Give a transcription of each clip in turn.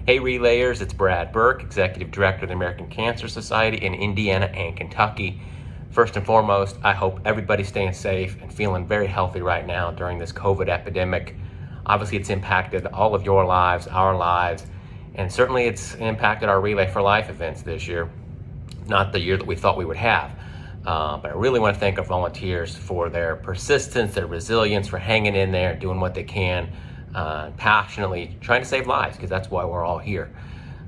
Hey Relayers, it's Brad Burk, Executive Director of the American Cancer Society in Indiana and Kentucky. First and foremost, I hope everybody's staying safe and feeling very healthy right now during this COVID epidemic. Obviously, it's impacted all of your lives, our lives, and certainly it's impacted our Relay for Life events this year. Not the year that we thought we would have. But I really want to thank our volunteers for their persistence, their resilience, for hanging in there, doing what they can, passionately trying to save lives, because that's why we're all here.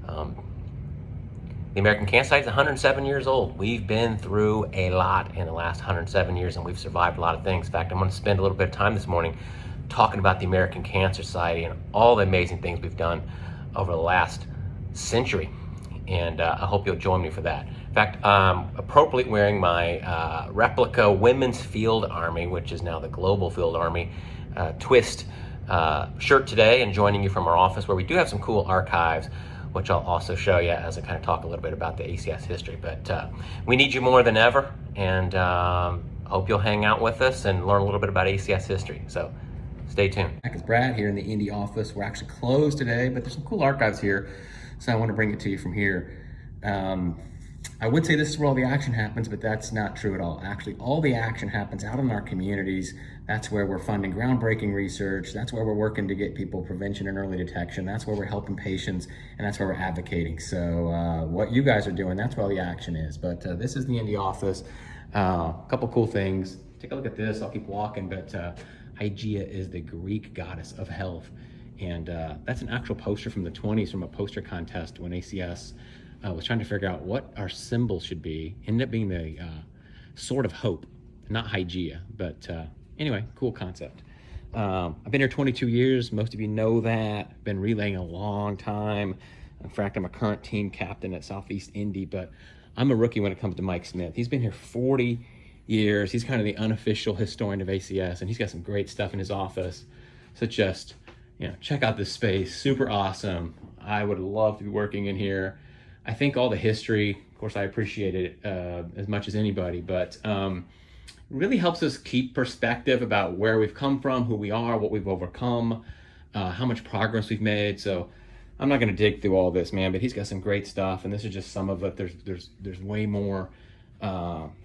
The American Cancer Society is 107 years old. We've been through a lot in the last 107 years, and we've survived a lot of things. In fact, I'm going to spend a little bit of time this morning talking about the American Cancer Society and all the amazing things we've done over the last century. And I hope you'll join me for that. In fact, I'm appropriately wearing my replica Women's Field Army, which is now the Global Field Army, twist shirt today, and joining you from our office where we do have some cool archives, which I'll also show you as I kind of talk a little bit about the ACS history. But we need you more than ever, and hope you'll hang out with us and learn a little bit about ACS history. So stay tuned. Back is Brad here in the Indy office. We're actually closed today, but there's some cool archives here, so I want to bring it to you from here. I would say this is where all the action happens, but that's not true at all. Actually, all the action happens out in our communities. That's where we're funding groundbreaking research. That's where we're working to get people prevention and early detection. That's where we're helping patients, and that's where we're advocating. So what you guys are doing, that's where all the action is. But this is the Indy office. A couple cool things. Take a look at this. I'll keep walking, but Hygeia is the Greek goddess of health. And that's an actual poster from the 20s from a poster contest when ACS was trying to figure out what our symbol should be. Ended up being the sword of hope, not Hygeia, but anyway, cool concept. I've been here 22 years. Most of you know that. I've been relaying a long time. In fact, I'm a current team captain at Southeast Indy, but I'm a rookie when it comes to Mike Smith. He's been here 40 years. He's kind of the unofficial historian of ACS, and he's got some great stuff in his office. So just, check out this space. Super awesome. I would love to be working in here. I think all the history, of course, I appreciate it as much as anybody, but really helps us keep perspective about where we've come from, who we are, what we've overcome, how much progress we've made. So I'm not going to dig through all this, man, but he's got some great stuff, and this is just some of it. There's way more.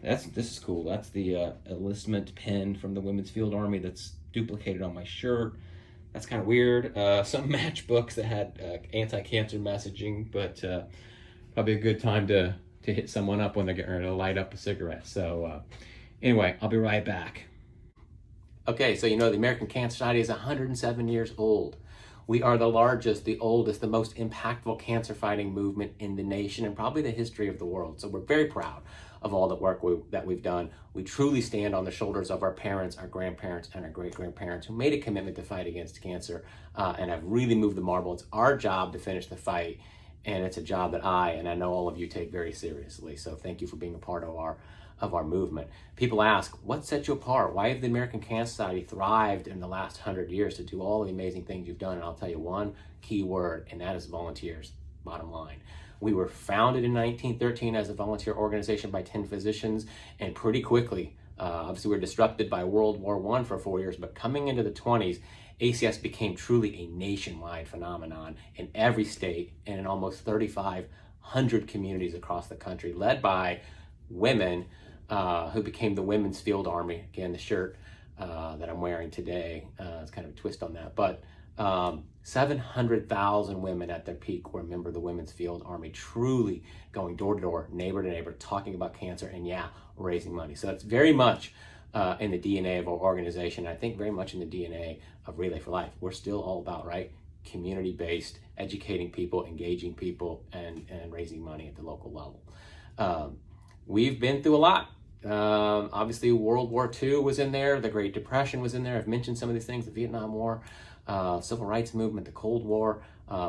This is cool. That's the enlistment pin from the Women's Field Army that's duplicated on my shirt. That's kind of weird. Some matchbooks that had anti-cancer messaging, but probably a good time to hit someone up when they're getting ready to light up a cigarette. So anyway, I'll be right back. Okay, so the American Cancer Society is 107 years old. We are the largest, the oldest, the most impactful cancer fighting movement in the nation and probably the history of the world. So we're very proud of all the work that we've done. We truly stand on the shoulders of our parents, our grandparents, and our great-grandparents who made a commitment to fight against cancer and have really moved the marble. It's our job to finish the fight, and it's a job that I know all of you take very seriously. So thank you for being a part of our movement. People ask, what sets you apart? Why have the American Cancer Society thrived in the last 100 years to do all the amazing things you've done? And I'll tell you one key word, and that is volunteers, bottom line. We were founded in 1913 as a volunteer organization by 10 physicians, and pretty quickly, obviously we were disrupted by World War I for 4 years, but coming into the 20s, ACS became truly a nationwide phenomenon in every state and in almost 3,500 communities across the country, led by women who became the Women's Field Army. Again, the shirt that I'm wearing today, it's kind of a twist on that, but 700,000 women at their peak were a member of the Women's Field Army, truly going door to door, neighbor to neighbor, talking about cancer and raising money. So that's very much in the DNA of our organization. I think very much in the DNA of Relay for Life. We're still all about, community-based, educating people, engaging people, and raising money at the local level. We've been through a lot. Obviously, World War II was in there. The Great Depression was in there. I've mentioned some of these things, the Vietnam War, Civil Rights Movement, the Cold War.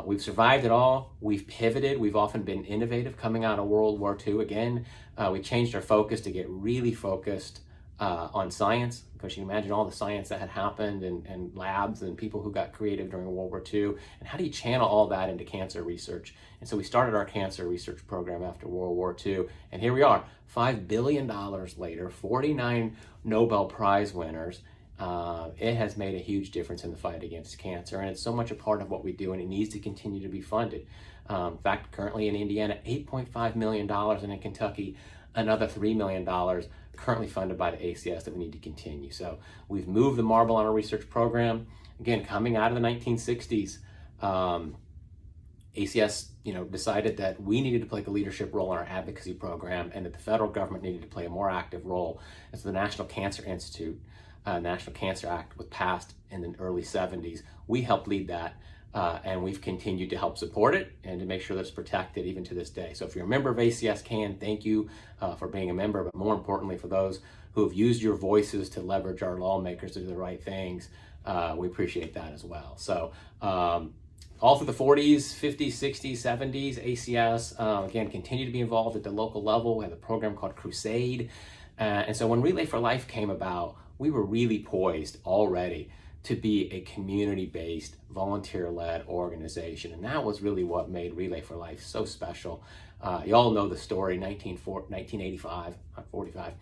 We've survived it all. We've pivoted. We've often been innovative coming out of World War II. Again, we changed our focus to get really focused on science, because you can imagine all the science that had happened and labs and people who got creative during World War II, and how do you channel all that into cancer research? And so we started our cancer research program after World War II, and here we are, $5 billion later, 49 Nobel Prize winners, it has made a huge difference in the fight against cancer, and it's so much a part of what we do, and it needs to continue to be funded. In fact, currently in Indiana, $8.5 million, and in Kentucky, another $3 million currently funded by the ACS that we need to continue. So we've moved the marble on our research program. Again, coming out of the 1960s, ACS, decided that we needed to play a leadership role in our advocacy program, and that the federal government needed to play a more active role. And so the National Cancer Institute, National Cancer Act, was passed in the early 70s. We helped lead that, and we've continued to help support it and to make sure that it's protected even to this day. So if you're a member of ACS CAN, thank you for being a member, but more importantly, for those who have used your voices to leverage our lawmakers to do the right things, we appreciate that as well. So all through the 40s, 50s, 60s, 70s, ACS, again, continue to be involved at the local level. We had a program called Crusade. And so when Relay for Life came about, we were really poised already to be a community-based, volunteer-led organization. And that was really what made Relay for Life so special. You all know the story, 1985, not 45.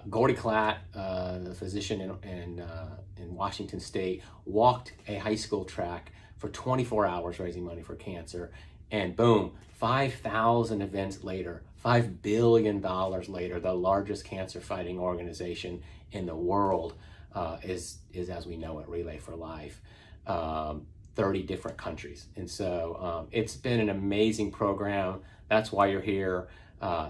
Gordy Klatt, the physician in Washington State, walked a high school track for 24 hours raising money for cancer. And boom, 5,000 events later, $5 billion later, the largest cancer fighting organization in the world is as we know it, Relay for Life. 30 different countries. And so it's been an amazing program. That's why you're here.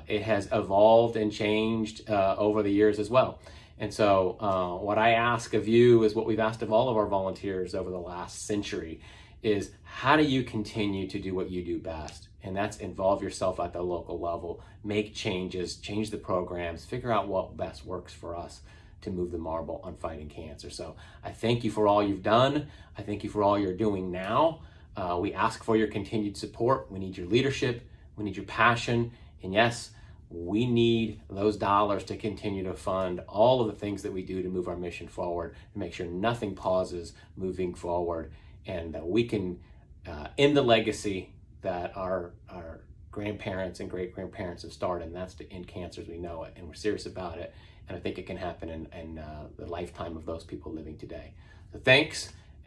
It has evolved and changed over the years as well. And so what I ask of you is what we've asked of all of our volunteers over the last century is, how do you continue to do what you do best? And that's involve yourself at the local level, make changes, change the programs, figure out what best works for us to move the marble on fighting cancer. So I thank you for all you've done. I thank you for all you're doing now. We ask for your continued support. We need your leadership. We need your passion. And yes, we need those dollars to continue to fund all of the things that we do to move our mission forward, to make sure nothing pauses moving forward, and that we can end the legacy that our grandparents and great-grandparents have started, and that's to end cancer as we know it. And we're serious about it, and I think it can happen in the lifetime of those people living today. So thanks.